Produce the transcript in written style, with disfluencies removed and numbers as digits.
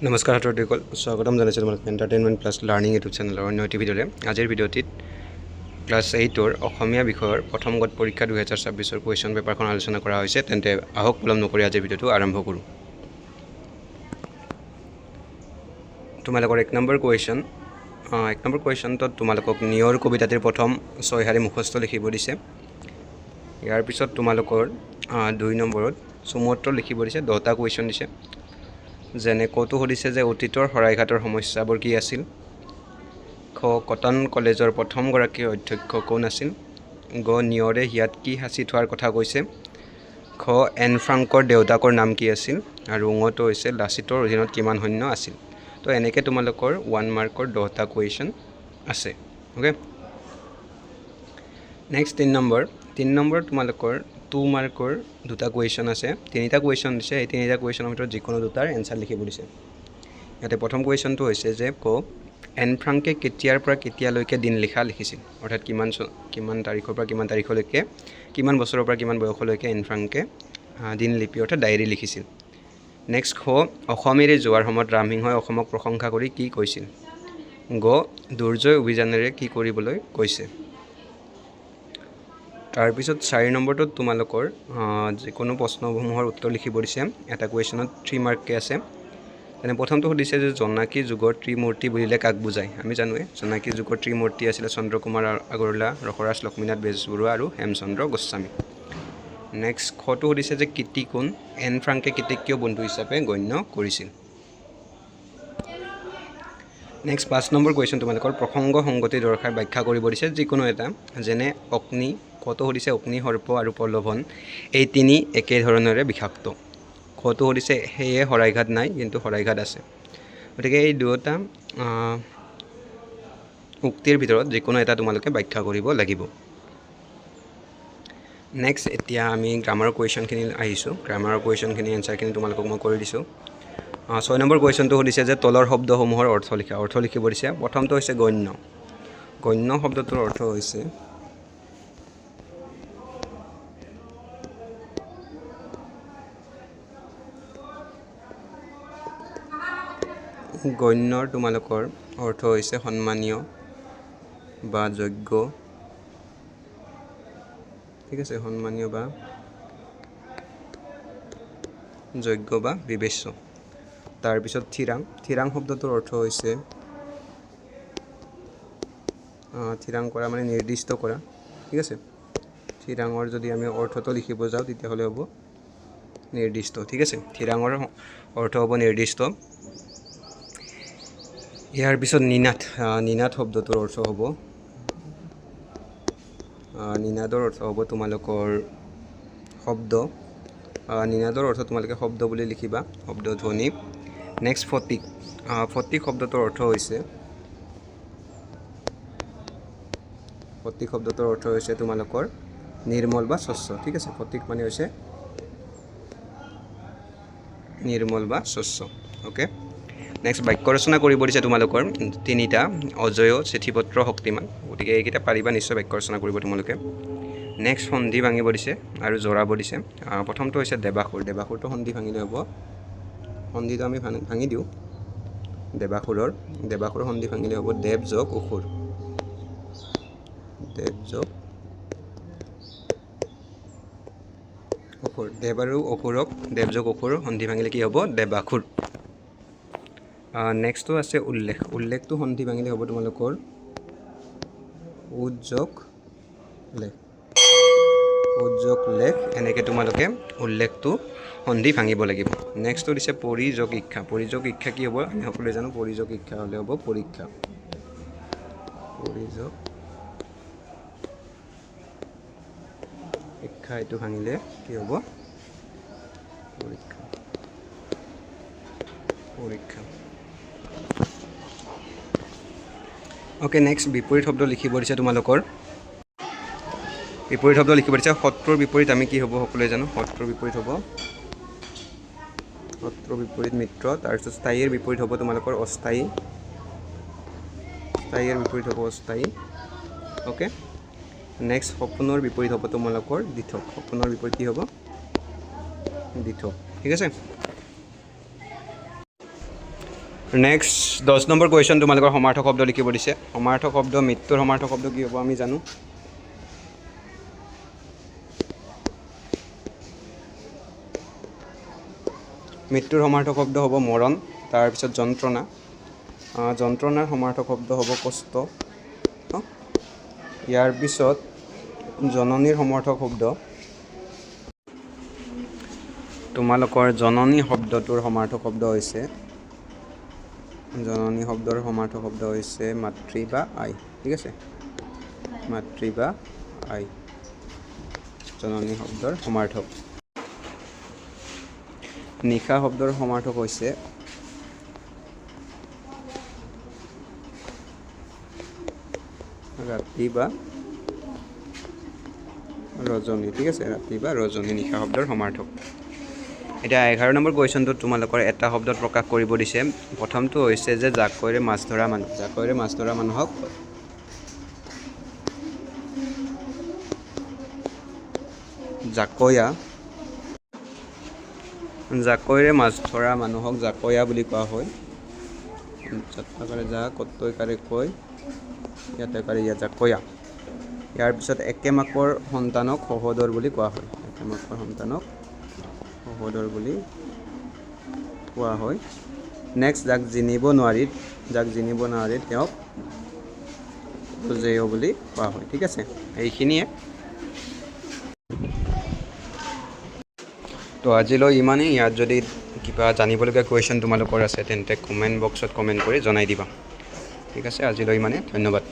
নমস্কাৰ ছাত্ৰসকল, স্বাগতম জনাইছোঁ তোমালোক এণ্টাৰটেইনমেণ্ট প্লাছ লাৰ্ণিং ইউটিউব চেনেলৰ অন্য এটি ভিডিঅ'ৰে। আজিৰ ভিডিঅ'টিত ক্লাছ 8ৰ অসমীয়া বিষয়ৰ প্ৰথম গত পৰীক্ষা 2026ৰ কুৱেশ্যন পেপাৰখন আলোচনা কৰা হৈছে। তেন্তে আহক পলম নকৰি আজিৰ ভিডিঅ'টো আৰম্ভ কৰোঁ। তোমালোকৰ এক নম্বৰ কুৱেশ্যনটোত তোমালোকক নিয়ৰ কবিতাটিৰ প্ৰথম 6 শাৰী মুখস্থ লিখিব দিছে। ইয়াৰ পিছত তোমালোকৰ 2 নম্বৰত চমুত্ৰ লিখিব দিছে। 10টা কুৱেশ্যন দিছে, যেনে কতো সুধিছে যে অতীতৰ শৰাইঘাটৰ সমস্যাবোৰ কি আছিল। খ কটন কলেজৰ প্ৰথমগৰাকী অধ্যক্ষ কোন আছিল। গ নিয়ৰে হিয়াত কি সাঁচি থোৱাৰ কথা কৈছে। খ এন ফ্ৰাংকৰ দেউতাকৰ নাম কি আছিল। আৰু ঙটো হৈছে লাচিতৰ অধীনত কিমান সৈন্য আছিল। তো এনেকৈ তোমালোকৰ 1 মাৰ্কৰ 10টা কুৱেশ্যন আছে। অ'কে, নেক্সট 3 নম্বৰ তোমালোকৰ 2 মাৰ্কৰ 2টা কুৱেশ্যন আছে। 3টা কুৱেশ্যন দিছে। এই 3টা কুৱেশ্যনৰ ভিতৰত যিকোনো 2টাৰ এনচাৰ লিখিব দিছে। ইয়াতে প্ৰথম কুৱেশ্যনটো হৈছে যে ক এন ফ্ৰাংকে কেতিয়াৰ পৰা কেতিয়ালৈকে দিন লিখিছিল, অৰ্থাৎ কিমান তাৰিখৰ পৰা কিমান তাৰিখলৈকে, কিমান বছৰৰ পৰা কিমান বয়সলৈকে এন ফ্ৰাংকে দিনলিপি অৰ্থাৎ ডায়েৰী লিখিছিল। নেক্সট খ অসমেৰে যোৱাৰ সময়ত ৰামসিংহই অসমক প্ৰশংসা কৰি কি কৈছিল। গ দুৰ্জয় অভিযানেৰে কি কৰিবলৈ কৈছে। তাৰপিছত 4 নম্বৰটোত তোমালোকৰ যিকোনো প্ৰশ্নসমূহৰ উত্তৰ লিখিব দিছে। এটা কুৱেশ্যনত 3 মাৰ্ককৈ আছে। তেনে প্ৰথমটো সুধিছে যে জোনাকী যুগৰ ত্ৰিমূৰ্তি বুলিলে কাক বুজায়। আমি জানোৱে জোনাকী যুগৰ ত্ৰিমূৰ্তি আছিলে চন্দ্ৰকুমাৰ আগৰৱালা, ৰসৰাজ লক্ষ্মীনাথ বেজবৰুৱা আৰু হেমচন্দ্ৰ গোস্বামী। নেক্সট খটো সুধিছে যে কীৰ্তি কোন, এন ফ্ৰাংকে কীৰ্তিক কিয় বন্ধু হিচাপে গণ্য কৰিছিল। নেক্সট 5 নম্বৰ কুৱেশ্যন তোমালোকৰ প্ৰসংগ সংগতি দৰ্শাই ব্যাখ্যা কৰিব দিছে যিকোনো এটা, যেনে অগ্নি, খটো সুধিছে অগ্নি, সৰ্প আৰু প্ৰলোভন এই 3 একেধৰণেৰে বিষাক্ত। খটো সুধিছে সেয়ে শৰাইঘাট নাই কিন্তু শৰাইঘাট আছে। গতিকে এই দুয়োটা উক্তিৰ ভিতৰত যিকোনো এটা তোমালোকে ব্যাখ্যা কৰিব লাগিব। নেক্সট এতিয়া আমি গ্ৰামাৰৰ কুৱেশ্যনখিনি আহিছোঁ। গ্ৰামাৰৰ কুৱেশ্যনখিনি এনচাৰখিনি তোমালোকক মই কৰি দিছোঁ। 6 নম্বৰ কুৱেশ্যনটো সুধিছে যে তলৰ শব্দসমূহৰ অৰ্থ লিখিব দিছে। প্ৰথমটো হৈছে গণ্য। গণ্য শব্দটোৰ অৰ্থ হৈছে গণ্যৰ তোমালোকৰ অৰ্থ হৈছে সন্মানীয় বা যোগ্য, ঠিক আছে, সন্মানীয় বা যোগ্য বা বিবেচ্য। তাৰপিছত থিৰাং শব্দটোৰ অৰ্থ হৈছে থিৰাং কৰা মানে নিৰ্দিষ্ট কৰা, ঠিক আছে। থিৰাঙৰ যদি আমি অৰ্থটো লিখিব যাওঁ তেতিয়াহ'লে হ'ব নিৰ্দিষ্ট, ঠিক আছে। থিৰাঙৰ অৰ্থ হ'ব নিৰ্দিষ্ট। ইয়াৰ পিছত নিনাদ শব্দটোৰ অৰ্থ হ'ব নিনাদৰ অৰ্থ হ'ব তোমালোকৰ শব্দ। নিনাদৰ অৰ্থ তোমালোকে শব্দ বুলি লিখিবা, শব্দ ধ্বনি। নেক্সট ফটিক শব্দটোৰ অৰ্থ হৈছে তোমালোকৰ নিৰ্মল বা স্বচ্ছ, ঠিক আছে। ফটিক মানে হৈছে নিৰ্মল বা স্বচ্ছ। অ'কে, নেক্সট বাক্য ৰচনা কৰিব দিছে তোমালোকৰ 3টা, অজয়, চিঠিপত্ৰ, শক্তিমান। গতিকে এইকেইটা পাৰিবা নিশ্চয় বাক্য ৰচনা কৰিব তোমালোকে। নেক্সট সন্ধি ভাঙিব দিছে আৰু জৰাব দিছে। প্ৰথমটো হৈছে দেবাসুৰ। দেবাসুৰটো সন্ধি ভাঙিলে হ'ব, সন্ধিটো আমি ভাঙি দিওঁ। দেবাসুৰৰ সন্ধি ভাঙিলে হ'ব দেৱ যোগ অসুৰ। দেৱ আৰু অসুৰক দেৱ যোগ অসুৰ সন্ধি ভাঙিলে কি হ'ব দেবাসুৰ। নেক্সটটো আছে উল্লেখ। উল্লেখটো সন্ধি ভাঙিলে হ'ব তোমালোকৰ উদ্যোগ লেখ। এনেকৈ তোমালোকে উল্লেখটো সন্ধি ভাঙিব লাগিব। নেক্সটটো দিছে পৰিযোগ ইচ্ছা। পৰিযোগ ইচ্ছা কি হ'ব আমি সকলোৱে জানো, পৰিযোগ ইচ্ছা হ'লে হ'ব পৰীক্ষা। পৰিযোগ ইচ্ছা এইটো ভাঙিলে কি হ'ব পৰীক্ষা। অ'কে, নেক্সট বিপৰীত শব্দ লিখিব দিছে তোমালোকৰ। বিপৰীত শব্দ লিখিব দিছে। শত্ৰুৰ বিপৰীত আমি কি হ'ব সকলোৱে জানো, শত্ৰুৰ বিপৰীত হ'ব মিত্ৰ। তাৰপিছত স্থায়ীৰ বিপৰীত হ'ব তোমালোকৰ অস্থায়ী। অ'কে, নেক্সট সপোনৰ বিপৰীত হ'ব তোমালোকৰ দিঠক। সপোনৰ বিপৰীত কি হ'ব দিঠক, ঠিক আছে। নেক্সট 10 নম্বৰ কুৱেশ্যন তোমালোকৰ সমাৰ্থক শব্দ লিখিব দিছে। সমাৰ্থক শব্দ, মৃত্যুৰ সমাৰ্থক শব্দ কি হ'ব আমি জানো। মৃত্যুৰ সমাৰ্থক শব্দ হ'ব মৰণ। তাৰপিছত যন্ত্ৰণা, যন্ত্ৰণাৰ সমাৰ্থক শব্দ হ'ব কষ্ট। ইয়াৰ পিছত জননীৰ সমাৰ্থক শব্দ, তোমালোকৰ জননী শব্দটোৰ সমাৰ্থক শব্দ হৈছে, জননী শব্দৰ সমাৰ্থক শব্দ হৈছে মাতৃ বা আই। ঠিক আছে, মাতৃ বা আই জননী শব্দৰ সমাৰ্থক। নিশা শব্দৰ সমাৰ্থক হৈছে ৰাতি বা ৰজনী। ঠিক আছে, ৰাতি বা ৰজনী নিশা শব্দৰ সমাৰ্থক। এতিয়া 11 নম্বৰ কুৱেশ্যনটোত তোমালোকৰ এটা শব্দত প্ৰকাশ কৰিব দিছে। প্ৰথমটো হৈছে যে জাকৈৰে মাছ ধৰা মানুহ। জাকৈৰে মাছ ধৰা মানুহক জাকৈয়া, জাকৈৰে মাছ ধৰা মানুহক জাকৈয়া বুলি কোৱা হয়। যাত্ৰাকাৰে যা, কৰ্তৈকাৰে কৈ, ইয়াতেকাৰে ইয়া, জাকৈয়া। ইয়াৰ পিছত একেমাকৰ সন্তানক সহোদৰ বুলি কোৱা হয়। একেমাকৰ সন্তানক সহোদৰ বুলি কোৱা হয়। নেক্সট, যাক জিনিব নোৱাৰি তেওঁক জেয় বুলি কোৱা হয়। ঠিক আছে, এইখিনিয়ে। তো আজিলৈ ইমানেই। ইয়াত যদি কিবা জানিবলগীয়া কুৱেশ্যন তোমালোকৰ আছে তেন্তে কমেণ্ট বক্সত কমেণ্ট কৰি জনাই দিবা। ঠিক আছে, আজিলৈ ইমানেই। ধন্যবাদ।